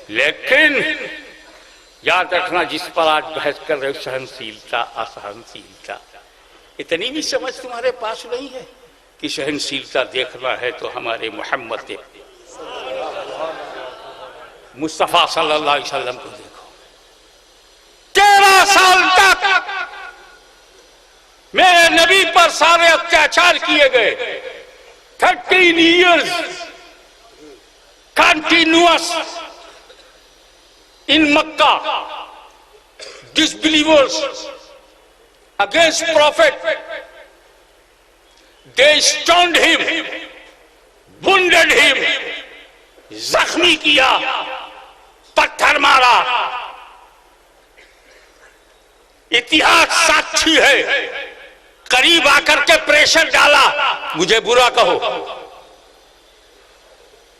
लेकिन याद रखना, जिस पर आज बहस कर रहे हो, सहनशीलता असहनशीलता, इतनी भी समझ तुम्हारे पास नहीं है कि सहनशीलता देखना है तो हमारे मोहम्मद मुस्तफा सल्लल्लाहु अलैहि वसल्लम को देखो। 13 साल तक मेरे नबी पर सारे अत्याचार किए गए। 13 years continuous in Makkah, disbelievers against Prophet. They stoned him, wounded him, जख्मी किया, पत्थर मारा। इतिहास साक्षी है। करीब आकर के प्रेशर डाला, मुझे बुरा कहो,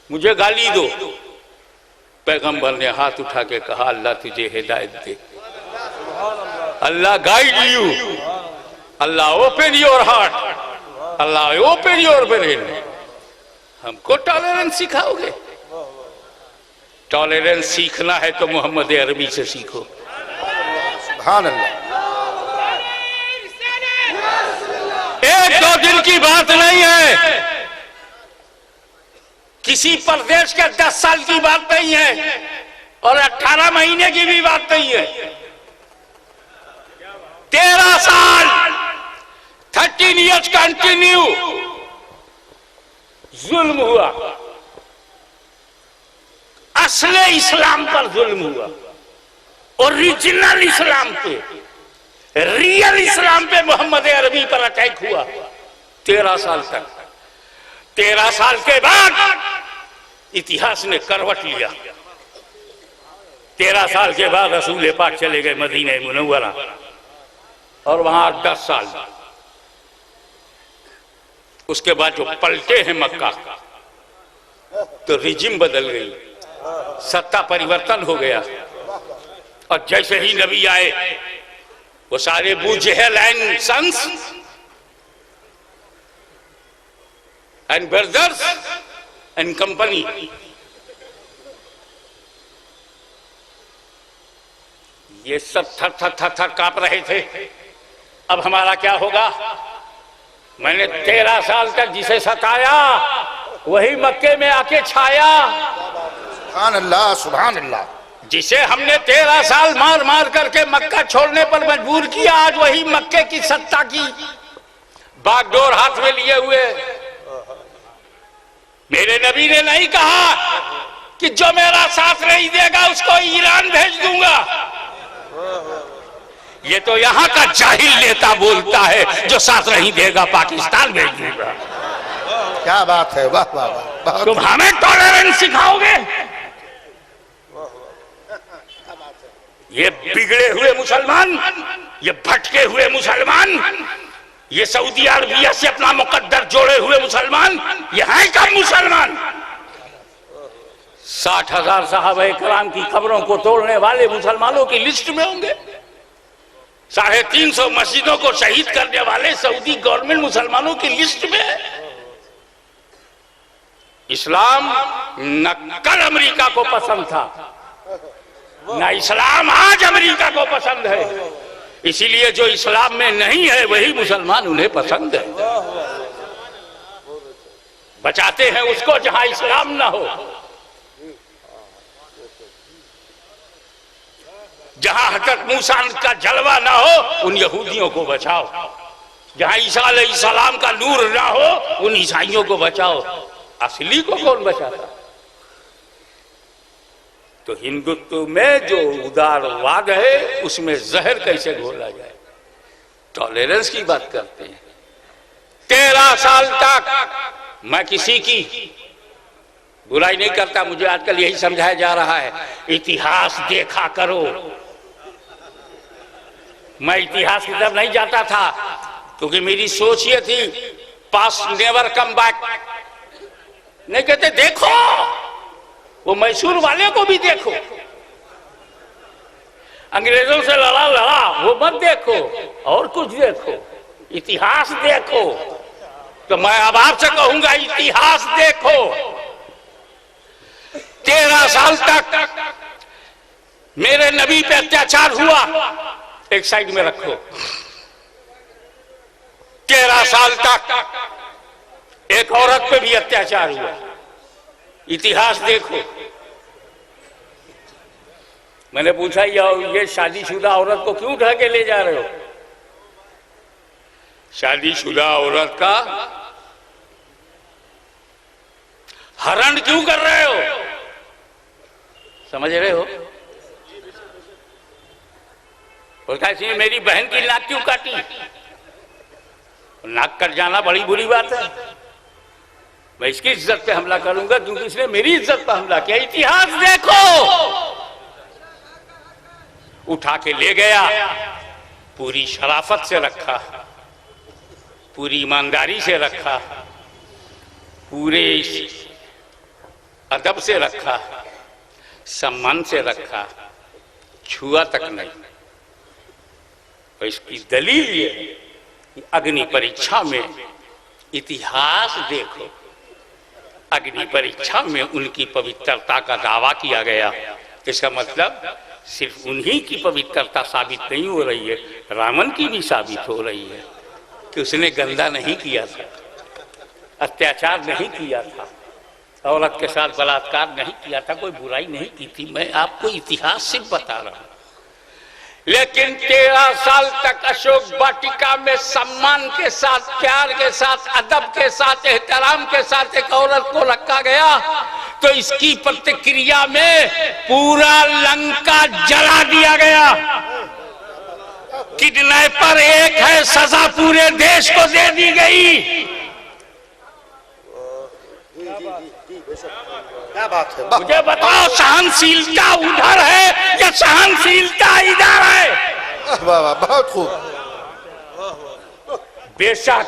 मुझे गाली दो। पैगंबर ने हाथ उठा के कहा, अल्लाह तुझे हिदायत दे, Allah guide you, Allah open your heart, Allah open your brain. हमको टॉलरेंस सिखाओगे? टॉलरेंस सीखना है तो मोहम्मद अरबी से सीखो। सुभान अल्लाह। एक दो दिन की बात नहीं है, किसी प्रदेश के 10 साल की बात नहीं है, और 18 महीने की भी बात नहीं है। 13 साल 13 years कंटिन्यू जुल्म हुआ। असले इस्लाम पर जुल्म हुआ, ओरिजिनल इस्लाम पे, रियल इस्लाम पे मोहम्मद अरबी पर अटैक हुआ 13 साल तक। 13 साल के बाद इतिहास ने करवट लिया। 13 साल के बाद रसूल पाक चले गए मदीना मुनव्वरा, और वहां 10 साल। उसके बाद जो पलटे हैं मक्का, तो रिजिम बदल गई, सत्ता परिवर्तन हो गया। और जैसे ही नबी आए, वो सारे Abu Jahl and sons and brothers and company, ये सब थर थर थर थर कांप रहे थे। अब हमारा क्या होगा? मैंने 13 साल तक जिसे सताया, वही मक्के में आके छाया। सुभान अल्लाह, सुभान अल्लाह। जिसे हमने 13 साल मार मार करके मक्का छोड़ने पर मजबूर किया, आज वही मक्के की सत्ता की बागडोर हाथ में लिए हुए। मेरे नबी ने नहीं कहा कि जो मेरा साथ नहीं देगा उसको ईरान भेज दूंगा। ये तो यहाँ का जाहिल नेता बोलता है, जो साथ नहीं देगा पाकिस्तान भेज दूंगा। क्या बात है, वाह वाह वाह। तुम हमें टॉलरेंस सिखाओगे? ये बिगड़े हुए मुसलमान, ये भटके हुए मुसलमान, ये सऊदी अरबिया से अपना मुकद्दर जोड़े हुए मुसलमान, ये हैं कब मुसलमान? 60,000 सहाबा किराम की कब्रों को तोड़ने वाले मुसलमानों की लिस्ट में होंगे। 350 मस्जिदों को शहीद करने वाले सऊदी गवर्नमेंट मुसलमानों की लिस्ट में। इस्लाम न कल अमेरिका को पसंद था, ना इस्लाम आज अमेरिका को पसंद है। इसीलिए जो इस्लाम में नहीं है वही मुसलमान उन्हें पसंद है। बचाते हैं उसको जहां इस्लाम ना हो। जहां हजरत मूसा का जलवा ना हो, उन यहूदियों को बचाओ। जहां ईसा अलैहिस्सलाम का नूर ना हो, उन ईसाइयों को बचाओ। असली को कौन बचाता? तो हिंदुत्व में जो उदारवाद है, उसमें जहर कैसे घोला जाए? टॉलरेंस की बात करते हैं। 13 साल तक मैं किसी की बुराई नहीं करता, मुझे आजकल यही समझाया जा रहा है, इतिहास देखा करो। मैं इतिहास की तरफ नहीं जाता था, क्योंकि मेरी सोच ये थी, पास्ट नेवर कम बैक। नहीं कहते देखो, वो मैसूर वाले को भी देखो, अंग्रेजों से लड़ा, वो मत देखो, और कुछ देखो, इतिहास देखो। तो मैं अब आपसे कहूंगा, इतिहास देखो। 13 साल तक मेरे नबी पे अत्याचार हुआ, एक साइड में रखो। 13 साल तक एक औरत पे भी अत्याचार हुआ, इतिहास देखो। मैंने पूछा ये शादीशुदा औरत को क्यों उठा के ले जा रहे हो? शादीशुदा औरत का हरण क्यों कर रहे हो? समझ रहे हो? बोलता है मेरी बहन की नाक क्यों काटी? नाक कट जाना बड़ी बुरी बात है। मैं इसकी इज्जत पे हमला करूंगा क्योंकि इसने मेरी इज्जत पे हमला किया। इतिहास देखो। उठा के ले गया, पूरी शराफत से रखा, पूरी ईमानदारी से रखा, पूरे अदब से रखा, सम्मान से रखा, छुआ तक नहीं। तो इसकी दलील ये कि अग्नि परीक्षा में, इतिहास देखो, अग्नि परीक्षा में उनकी पवित्रता का दावा किया गया। इसका मतलब सिर्फ उन्हीं की पवित्रता साबित नहीं हो रही है, रावण की भी साबित हो रही है कि उसने गंदा नहीं किया था, अत्याचार नहीं किया था, औरत के साथ बलात्कार नहीं किया था, कोई बुराई नहीं की थी। मैं आपको इतिहास से बता रहा हूं। लेकिन 13 साल तक अशोक वाटिका में सम्मान के साथ, प्यार के साथ, अदब के साथ, एहतराम के साथ एक औरत को रखा गया, तो इसकी प्रतिक्रिया में पूरा लंका जला दिया गया। किडनैपर एक है, सजा पूरे देश को दे दी गई। क्या बात है? मुझे बताओ, सहनशीलता उधर है या सहनशीलता इधर है? वाह वाह, बहुत खूब। बेशक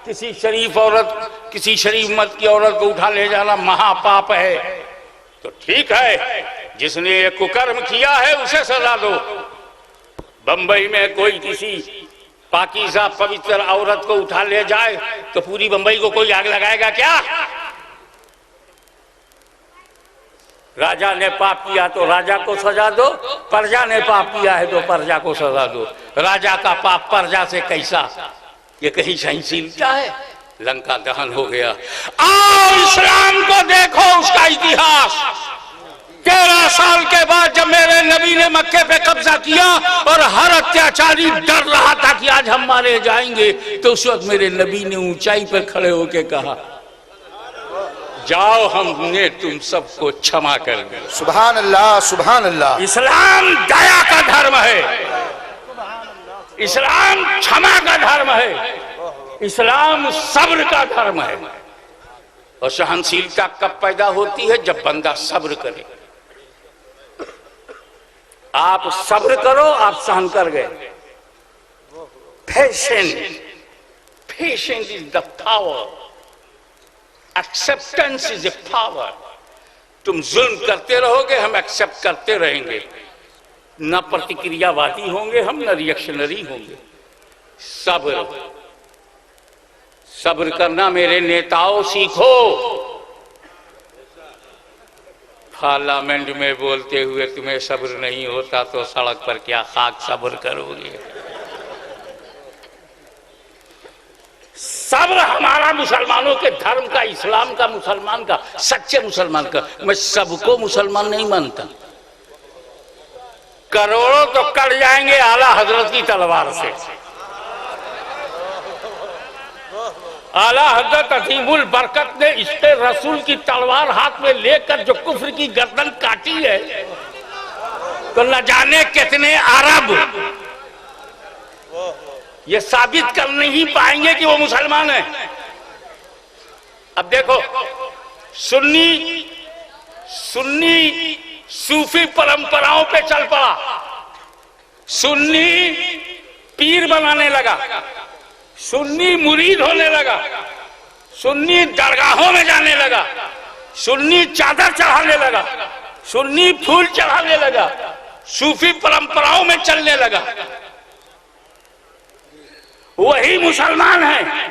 किसी शरीफ औरत, किसी शरीफ मत की औरत को उठा ले जाना महापाप है, तो ठीक है, जिसने ये कुकर्म किया है उसे सजा दो। बंबई में कोई किसी पाकीज़ा पवित्र औरत को उठा ले जाए तो पूरी बंबई को कोई आग लगाएगा क्या? राजा ने पाप किया तो राजा को सजा दो, प्रजा ने पाप किया है तो प्रजा को सजा दो। राजा का पाप प्रजा से कैसा? ये कहीं सहनशीलता है? लंका दहन हो गया। आओ इस्लाम को देखो, उसका इतिहास। 13 साल के बाद जब मेरे नबी ने मक्के पे कब्जा किया और हर अत्याचारी डर रहा था कि आज हम मारे जाएंगे, तो उस वक्त मेरे नबी ने ऊंचाई पर खड़े होकर कहा, जाओ हमने तुम सबको क्षमा कर दिया। सुभान अल्लाह, सुभान अल्लाह। इस्लाम दया का धर्म है, इस्लाम क्षमा का धर्म है, इस्लाम सब्र का धर्म है। और सहनशीलता कब पैदा होती है? जब बंदा सब्र करे। आप सब्र करो, आप सहन कर गए। Patient, patient is the power, acceptance is a power. तुम जुल्म करते रहोगे, हम एक्सेप्ट करते रहेंगे। न प्रतिक्रियावादी होंगे हम, न रिएक्शनरी होंगे। सब्र, सब्र करना मेरे नेताओं सीखो। पार्लियामेंट में बोलते हुए तुम्हें सब्र नहीं होता तो सड़क पर क्या खाक सब्र करोगे? सब्र हमारा मुसलमानों के धर्म का, इस्लाम का, मुसलमान का, सच्चे मुसलमान का। मैं सबको मुसलमान नहीं मानता। करोड़ों तो कट जाएंगे आला हजरत की तलवार से। आला हजरत अजीमुल बरकत ने इसके रसूल की तलवार हाथ में लेकर जो कुफ्र की गर्दन काटी है, तो न जाने कितने अरब ये साबित कर नहीं पाएंगे कि वो मुसलमान है। अब देखो, सुन्नी सूफी परंपराओं पे चल पड़ा, सुन्नी पीर बनाने लगा, सुन्नी मुरीद होने लगा, सुन्नी दरगाहों में जाने लगा, सुन्नी चादर चढ़ाने लगा, सुन्नी फूल चढ़ाने लगा, सूफी परंपराओं में चलने लगा। वही मुसलमान है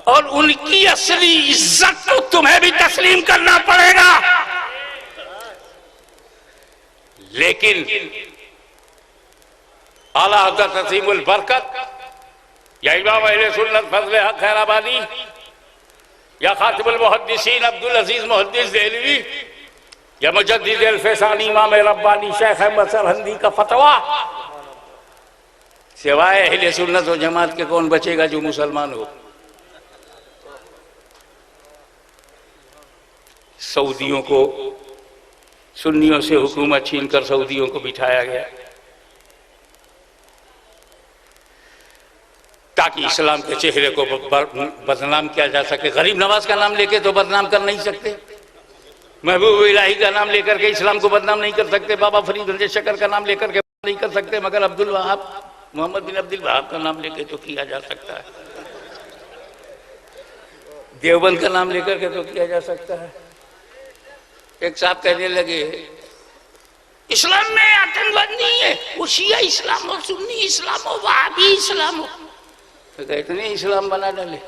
और उनकी असली इज्जत तो तुम्हें भी तस्लीम करना पड़ेगा। लेकिन आला हज़रत नसीमुल बरकत या इमाम अहले सुन्नत फजल हक खैराबादी या खातिमुल मुहद्दिसीन अब्दुल अजीज मुहद्दिस देहलवी या मुजद्दिद अल-फैसानी इमाम रब्बानी शेख अहमद सरहंदी का फतवा, सिवाय अहले सुन्नत और जमात के कौन बचेगा जो मुसलमान हो? सऊदियों को, सुन्नियों से हुकूमत छीनकर सऊदियों को बिठाया गया ताकि इस्लाम के चेहरे को बदनाम किया जा सके। गरीब नवाज का नाम लेके तो बदनाम कर नहीं सकते, महबूब इलाही का नाम लेकर के इस्लाम को बदनाम नहीं कर सकते, बाबा फरीद रंजे शकर का नाम लेकर के नहीं कर सकते, मगर अब्दुल वहाब, मोहम्मद बिन अब्दुल वहाब का नाम लेके तो किया जा सकता है, देवबंद का नाम लेकर के तो किया जा सकता है। एक साहब कहने लगे इस्लाम में आतंकवाद नहीं है, वो शिया इस्लाम हो, सुन्नी इस्लाम हो, वहाबी इस्लाम हो। तो कहते नहीं इस्लाम बना डाले,